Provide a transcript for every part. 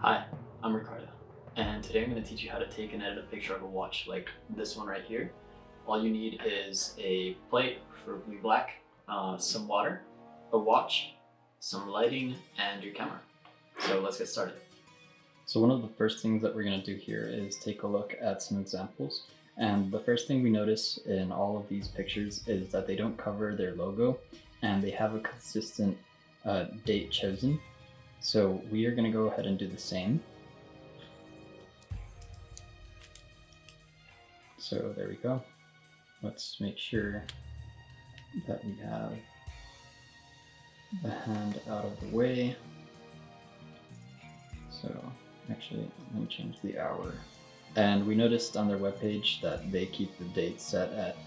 Hi, I'm Ricardo, and today I'm going to teach you how to take and edit a picture of a watch like this one right here. All you need is a plate, preferably black, some water, a watch, some lighting, and your camera. So let's get started. So one of the first things that we're going to do here is take a look at some examples. And the first thing we notice in all of these pictures is that they don't cover their logo and they have a consistent date chosen. So we are going to go ahead and do the same. So there we go. Let's make sure that we have the hand out of the way. So actually, let me change the hour. And we noticed on their webpage that they keep the date set at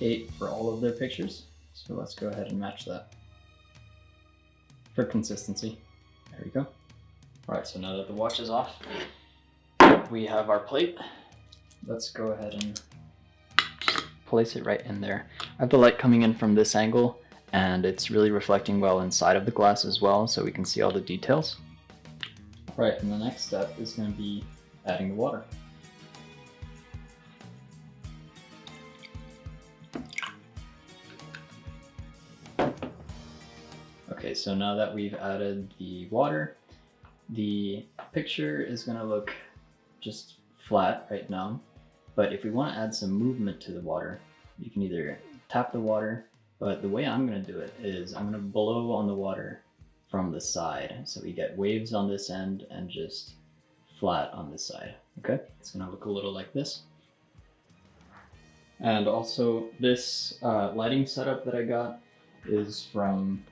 8 for all of their pictures. So let's go ahead and match that for consistency. There we go. All right, so now that the watch is off, we have our plate. Let's go ahead and place it right in there. I have the light coming in from this angle, and it's really reflecting well inside of the glass as well, so we can see all the details. All right, and the next step is going to be adding the water. Okay, so now that we've added the water, the picture is going to look just flat right now. But if we want to add some movement to the water, you can either tap the water, but the way I'm going to do it is I'm going to blow on the water from the side. So we get waves on this end and just flat on this side. Okay, it's going to look a little like this. And also this lighting setup that I got is from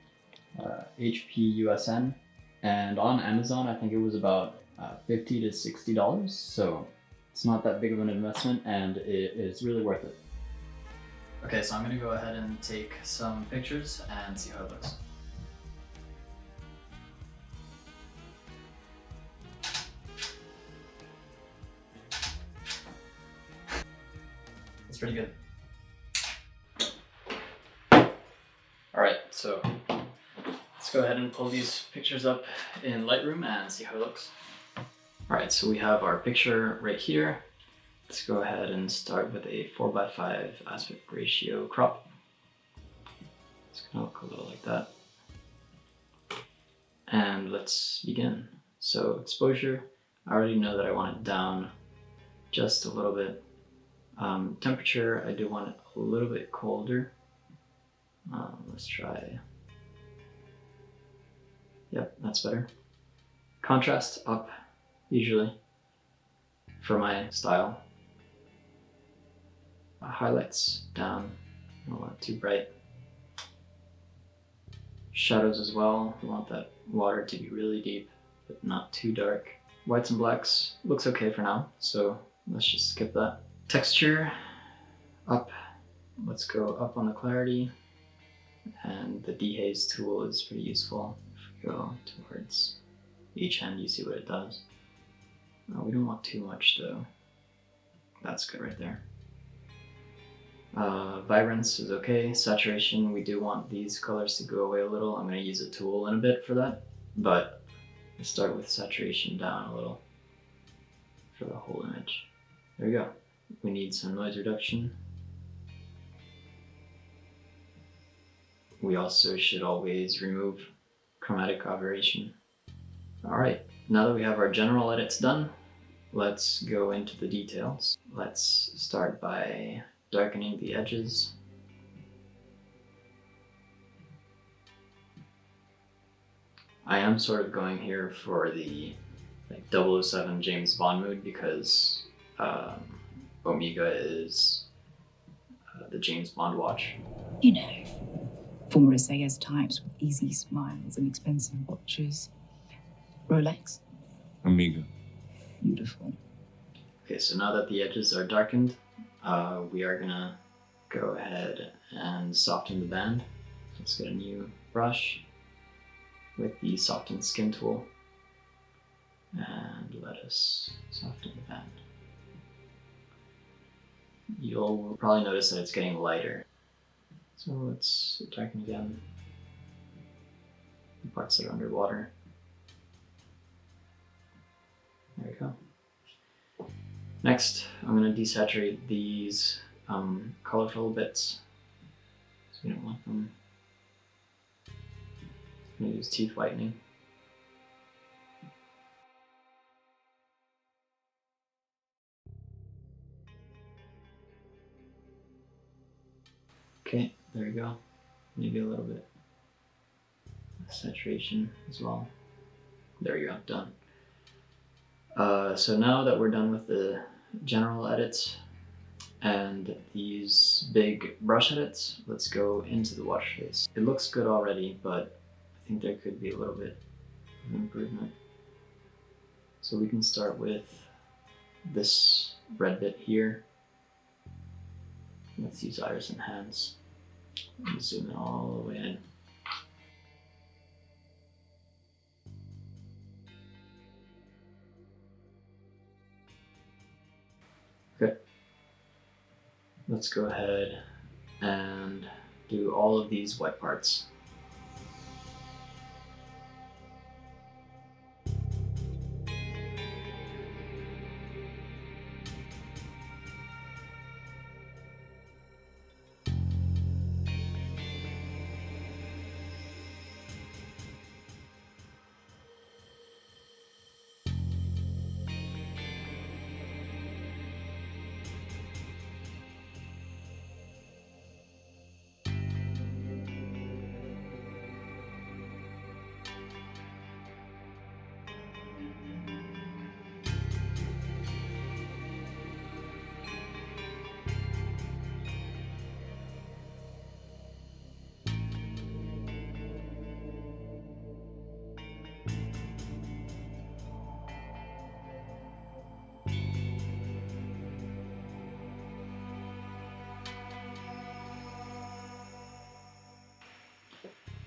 HP USN, and on Amazon I think it was about $50 to $60, so it's not that big of an investment and it is really worth it. Okay, so I'm going to go ahead and take some pictures and see how it looks. It's pretty good. Alright, so let's go ahead and pull these pictures up in Lightroom and see how it looks. Alright, so we have our picture right here. Let's go ahead and start with a 4:5 aspect ratio crop. It's gonna look a little like that. And let's begin. So exposure, I already know that I want it down just a little bit. Temperature, I do want it a little bit colder. Let's try. Yep, that's better. Contrast up, usually, for my style. Highlights down, I don't want it too bright. Shadows as well, we want that water to be really deep, but not too dark. Whites and blacks looks okay for now, so let's just skip that. Texture, up. Let's go up on the clarity, and the dehaze tool is pretty useful. If we go towards each hand, you see what it does. We don't want too much though. That's good right there. Vibrance is okay. Saturation, we do want these colors to go away a little. I'm going to use a tool in a bit for that, but let's start with saturation down a little for the whole image. There we go. We need some noise reduction. We also should always remove chromatic aberration. Alright, now that we have our general edits done, let's go into the details. Let's start by darkening the edges. I am sort of going here for the 007 James Bond mood because Omega is the James Bond watch. You know, former SAS types with easy smiles and expensive watches. Rolex? Omega. Beautiful. Okay, so now that the edges are darkened, we are gonna go ahead and soften the band. Let's get a new brush with the soften skin tool and let us soften the band. You'll probably notice that it's getting lighter. So let's darken again the parts that are underwater. go. Next, I'm going to desaturate these colorful bits. So we don't want them. I'm going to use teeth whitening. Okay, there we go. Maybe a little bit of saturation as well. There we go, done. So now that we're done with the general edits and these big brush edits, let's go into the watch face. It looks good already, but I think there could be a little bit of improvement. So we can start with this red bit here. Let's use iris enhance. Zoom it all the way in. Okay. Let's go ahead and do all of these white parts.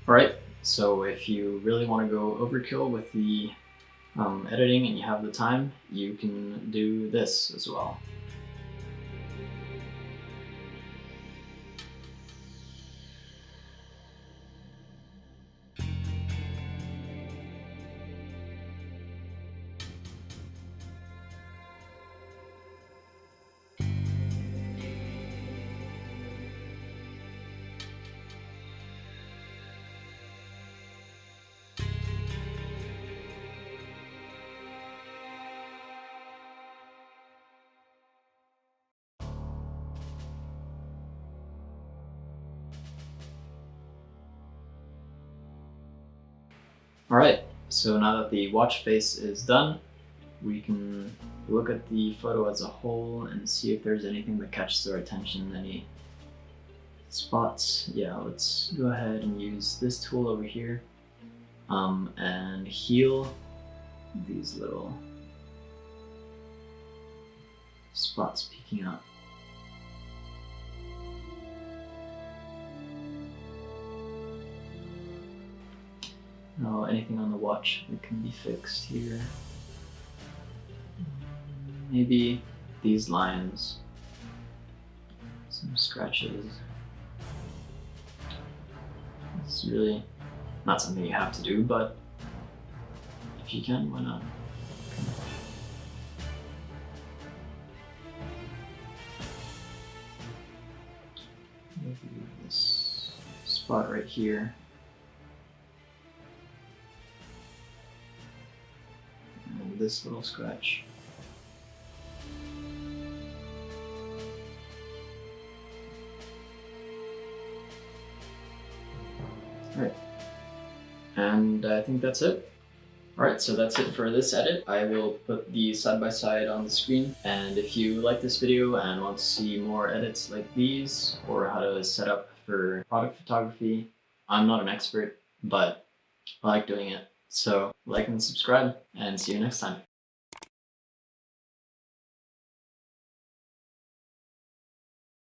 Alright, so if you really want to go overkill with the editing and you have the time, you can do this as well. Alright, so now that the watch face is done, we can look at the photo as a whole and see if there's anything that catches our attention, any spots. Yeah, let's go ahead and use this tool over here and heal these little spots peeking out. Oh, anything on the watch that can be fixed here. Maybe these lines, some scratches. It's really not something you have to do, but if you can, why not? Maybe this spot right here. And this little scratch. Alright, and I think that's it. Alright, so that's it for this edit. I will put the side-by-side on the screen, and if you like this video and want to see more edits like these, or how to set up for product photography, I'm not an expert, but I like doing it. So like and subscribe, and see you next time.